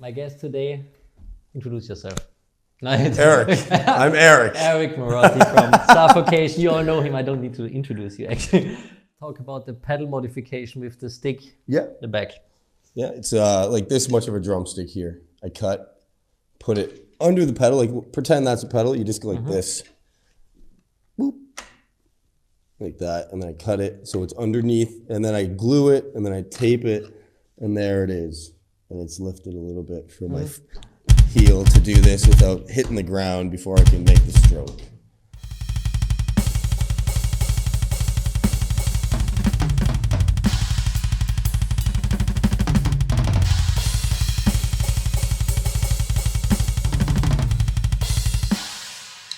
My guest today, introduce yourself. No, Eric. I'm Eric. Eric Marthyn from Suffocation. You all know him. I don't need to introduce you actually. Talk about the pedal modification with the stick. Yeah. The back. Yeah, it's like this much of a drumstick here. I cut, put it under the pedal, like pretend that's a pedal. You just go like this. Boop. Like that. And then I cut it so it's underneath. And then I glue it and then I tape it. And there it is. And it's lifted a little bit for my heel to do this without hitting the ground before I can make the stroke.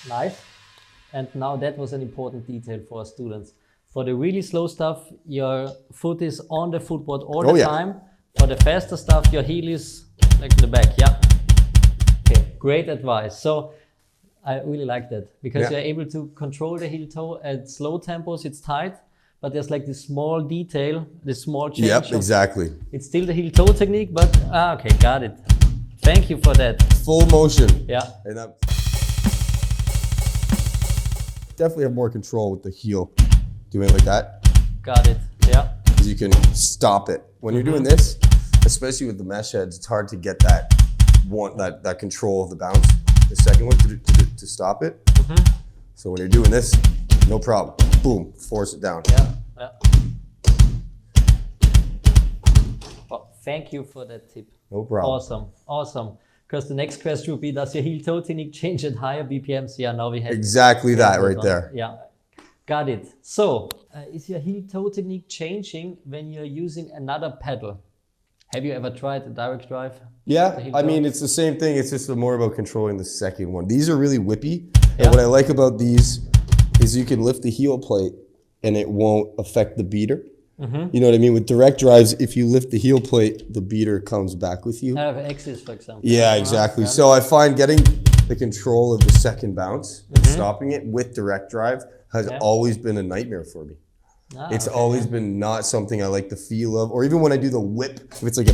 Nice. And now that was an important detail for our students. For the really slow stuff, your foot is on the footboard all the time. For the faster stuff, your heel is like in the back. Yeah. Okay, great advice. So I really like that because you're able to control the heel toe at slow tempos. It's tight, but there's like this small detail, this small change. Yep, exactly. It's still the heel toe technique, but okay, got it. Thank you for that. Full motion. Yeah. And that definitely have more control with the heel doing it like that. Got it. Yeah. Because you can stop it. When you're doing this, especially with the mesh heads, it's hard to get that that control of the bounce. The second one to stop it. So when you're doing this, no problem. Boom, force it down. Yeah. Yeah. Well, thank you for that tip. No problem. Awesome. Awesome. Because the next question would be, does your heel toe technique change at higher BPMs? Yeah, now we have exactly that right there. Yeah, got it. So, is your heel toe technique changing when you're using another pedal? Have you ever tried a direct drive? Yeah, I mean, it's the same thing. It's just more about controlling the second one. These are really whippy. And what I like about these is you can lift the heel plate and it won't affect the beater. You know what I mean? With direct drives, if you lift the heel plate, the beater comes back with you. I have X's, for example. Yeah, exactly. So I find getting the control of the second bounce and stopping it with direct drive has always been a nightmare for me. It's always been not something I like the feel of, or even when I do the whip, if it's like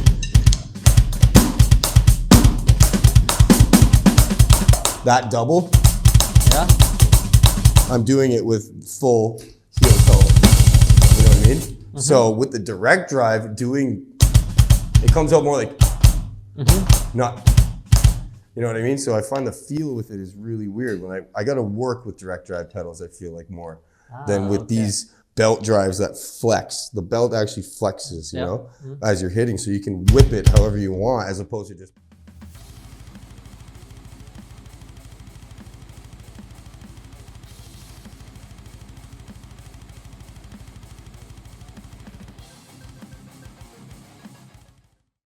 that double, I'm doing it with full heel toe. You know what I mean? So with the direct drive, it comes out more like, not, you know what I mean? So I find the feel with it is really weird. When I got to work with direct drive pedals, I feel like more than with these belt drives that flex. The belt actually flexes, you know, as you're hitting. So you can whip it however you want as opposed to just